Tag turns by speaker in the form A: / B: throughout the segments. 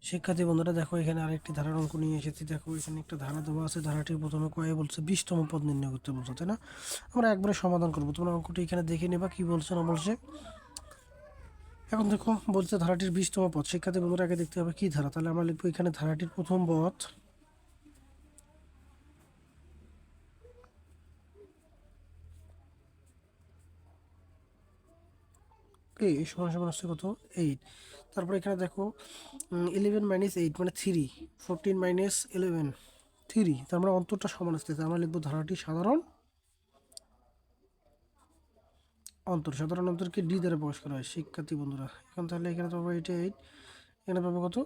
A: শিক্ষার্থী বন্ধুরা দেখো, এখানে আরেকটি ধারার অঙ্ক নিয়ে এসেছি। দেখো এখানে একটা ধারা দেওয়া আছে, ধারাটির প্রথমে কয়ে বলছে 20তম পদ নির্ণয় করতে বলছে, তাই না? আমরা একবারে সমাধান করবো। তোমরা অঙ্কটি এখানে দেখে নেবা কি বলছে না বলছে। এখন দেখো বলছে ধারাটির 20তম পদ। শিক্ষার্থী বন্ধুরা আগে দেখতে হবে কি ধারা, তাহলে আমরা লিখবো এখানে ধারাটির প্রথম পদ সমান সমান হচ্ছে কত 8। তারপর এখানে দেখো 11 - 8 মানে 3, 14 - 11 3, তার মানে অন্তরটা সমান আসতেছে। আমরা লিখবো ধারাটি সাধারণ অন্তর। সাধারণ অন্তরকে ডি দ্বারা প্রকাশ করা হয়। শিক্ষার্থী বন্ধুরা এখন তাহলে এখানে পাবো 8, এখানে পাবো কত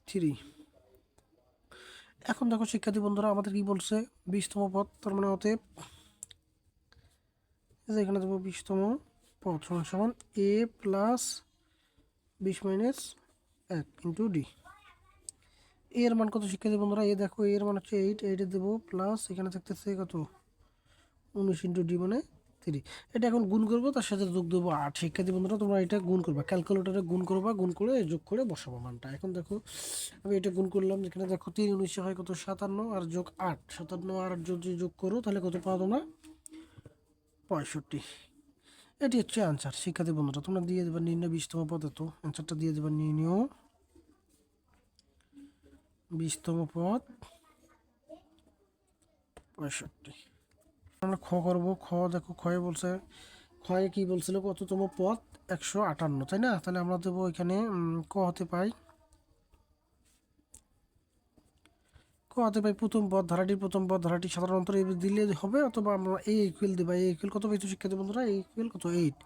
A: 3। এখন দেখো শিক্ষার্থী বন্ধুরা আমাদের কি বলছে 20তম পদ, তার মানে অতএব এখানে দেবো 20তম পদ সমান সমান a প্লাস 20 - 1 ইন্টু ডি। এর মান কত শিক্ষার্থী বন্ধুরা? দেখো এর মান হচ্ছে 8, 8 দেবো প্লাস এখানে থাকতেছে কত 19 ইন্টু ডি মানে 3। এটা এখন গুণ করবো, তার সাথে যোগ দেবো 8। শিক্ষার্থী বন্ধুরা তোমরা এটা গুণ করবা, ক্যালকুলেটরে গুণ করবা, গুণ করে যোগ করে বসাবো মানটা। এখন দেখো আমি এটা গুণ করলাম, এখানে দেখো 3 19 হয় কত 57, আর যোগ 8, 57 আর যদি যোগ করো তাহলে কত পাও তোমরা 65। এটি হচ্ছে আনসার। শিক্ষার্থী বন্ধুরা তোমরা দিয়ে দেবা নির্ণয় 20তম পদ, তো অ্যান্সারটা দিয়ে দেবা নির্ণয় 20তম পদ 65। আমরা খ করবো। খ দেখো খয়ে বলছে, ক্ষয়ে কি বলছিল কততম পদ 158, তাই না? তাহলে আমরা দেবো এখানে ক হতে পাই প্রথম পদ, ধারাটির প্রথম পদ, ধারাটি সাধারণত দিলে হবে, অথবা আমরা এ ইকুয়াল দেবা। এ ইকুয়াল কত পেয়েছো শিক্ষার্থী বন্ধুরা? এ ইকুয়াল কত 8।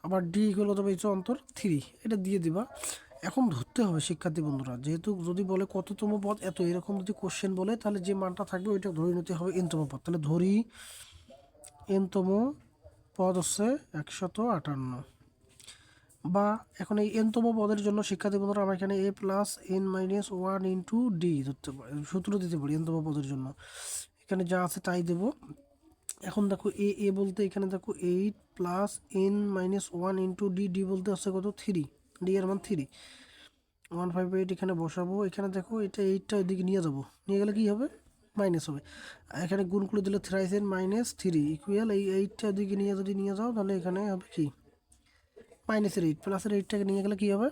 A: আবার ডি ইকুয়াল কত পেয়েছো অন্তর 3, এটা দিয়ে দিবা। এখন ধরতে হবে শিক্ষার্থী বন্ধুরা, যেহেতু যদি বলে কততম পদ এত, এরকম যদি কোশ্চেন বলে তাহলে যে মানটা থাকবে ওইটা ধরে নিতে হবে এনতম পদ। তাহলে ধরি এনতম পদ হচ্ছে 158। বা এখন এই এনতম পদের জন্য শিক্ষার্থী বন্ধুরা আমরা এখানে a plus n-1 into D ধরতে পারি, সূত্র দিতে পারি এনতম পদের জন্য। এখানে যা আছে তাই দেব। এখন দেখো এ বলতে এখানে দেখো 8 plus n-1 into D, D বলতে আছে কত 3, ডি এর মান 3, 158 এখানে বসাবো। এখানে দেখো এটা 8টা এদিকে নিয়ে যাবো, নিয়ে গেলে কি হবে মাইনাস হবে। এখানে গুণ করে দিলে 3 ইকুয়াল এই 8টা এদিকে নিয়ে যাও তাহলে এখানে হবে কি -8, প্লাসের 8টাকে নিয়ে গেলে কী হবে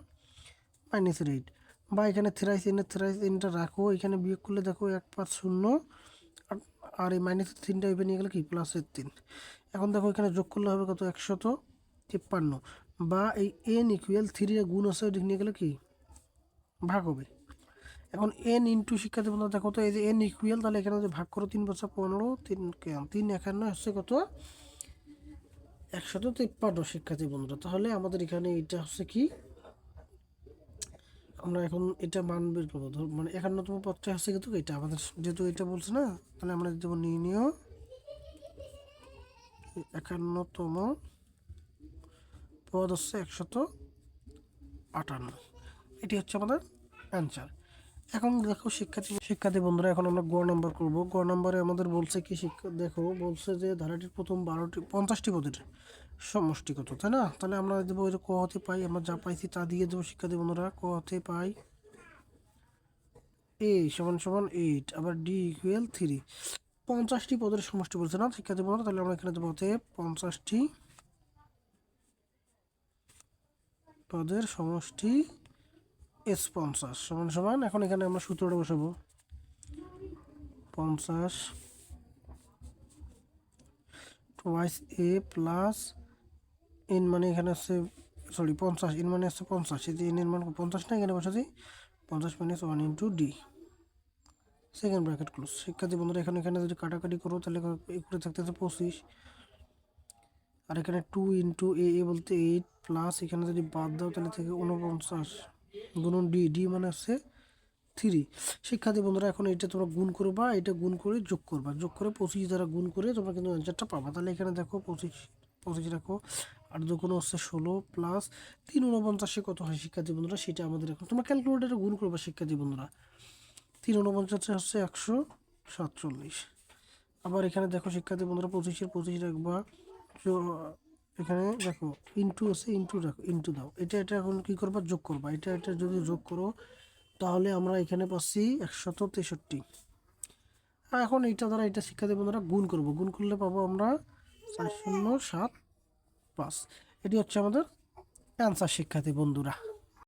A: -8। বা এখানে থ্রাইসিনটা রাখো, এখানে বিয়োগ করলে দেখো 150, আর এই -3টা এবার নিয়ে গেলে কি +3। এখন দেখো এখানে যোগ করলে হবে কত 153। বা এই n ইকুয়াল 3 এর গুণ আছে ওইদিকে নিয়ে গেলে কি ভাগ হবে। এখন n ইন্টু শিক্ষার্থী বন্ধুরা দেখো তো এই যে n ইকুয়াল, তাহলে এখানে যে ভাগ করো 3 × 15, 3 51 হচ্ছে কত 153 শিক্ষার্থী বন্ধুরা। তাহলে আমাদের এখানে এটা হচ্ছে কি, আমরা এখন এটা মান বের করবো। মানে 51তম পদটা হচ্ছে কিন্তু এটা আমাদের, যেহেতু এটা বলছে না, তাহলে আমরা দেবো নির্ণয় 51তম পদ হচ্ছে 158। এটি হচ্ছে আমাদের অ্যান্সার। এখন দেখো শিক্ষার্থী বন্ধুরা এখন আমরা গ নাম্বার করব। গ নাম্বারে আমাদের বলছে কি দেখো বলছে যে ধারাটির প্রথম 50টি পদের সমষ্টি কত, তাই না? তাহলে আমরা দেবো ওই যে ক হতে পাই, আমরা যা পাইছি তা দিয়ে দেবো শিক্ষার্থী বন্ধুরা। ক হতে পাই a সমান সমান 8, আবার d ইকুয়াল 3। 50টি পদের সমষ্টি বলছে না শিক্ষার্থী বন্ধুরা, তাহলে আমরা এখানে দেবো হতে 50টি পদের সমষ্টি S50 সমান সমান, এখন এখানে আমরা সূত্রটা বসাবো 50 টুয়াইস a প্লাস n, মানে এখানে আছে 50, n মানে আছে 50, এই যে n এর মান 50 না, এখানে বসাচ্ছি 50 - 1 into D second bracket close. শিক্ষার্থী বন্ধুরা এখানে যদি কাটাকাটি করো তাহলে করে থাকতেছে 25, আর এখানে 2 ইন্টু এ বলতে 8 প্লাস এখানে যদি বাদ দাও তাহলে থেকে 49 গুণন ডি, ডি মানে আছে 3। শিক্ষার্থী বন্ধুরা এখন এটা তোমরা গুণ করবা, এটা গুণ করে যোগ করবা, যোগ করে 25 দ্বারা গুণ করে তোমরা কিন্তু অ্যান্সারটা পাবা। তাহলে এখানে দেখো 25 রাখো, আর দুগুণ হচ্ছে 16 প্লাস 3 49 কত হয় শিক্ষার্থী বন্ধুরা, সেটা আমাদের এখন তোমরা ক্যালকুলেটারে গুণ করবা শিক্ষার্থী বন্ধুরা। 3 49 হচ্ছে 147। আবার এখানে দেখো শিক্ষার্থী বন্ধুরা 25-এর 25 রাখবা, এখানে দেখো ইন্টু আছে, ইন্টু রাখো, ইন্টু দাও, এটা এখন কি করবা যোগ করবা, এটা যদি যোগ করো তাহলে আমরা এখানে পাচ্ছি 163। এখন এইটা দ্বারা এটা শিক্ষার্থী বন্ধুরা গুণ করব, গুণ করলে পাবো আমরা 4075। এটি হচ্ছে আমাদের অ্যান্সার শিক্ষার্থী বন্ধুরা।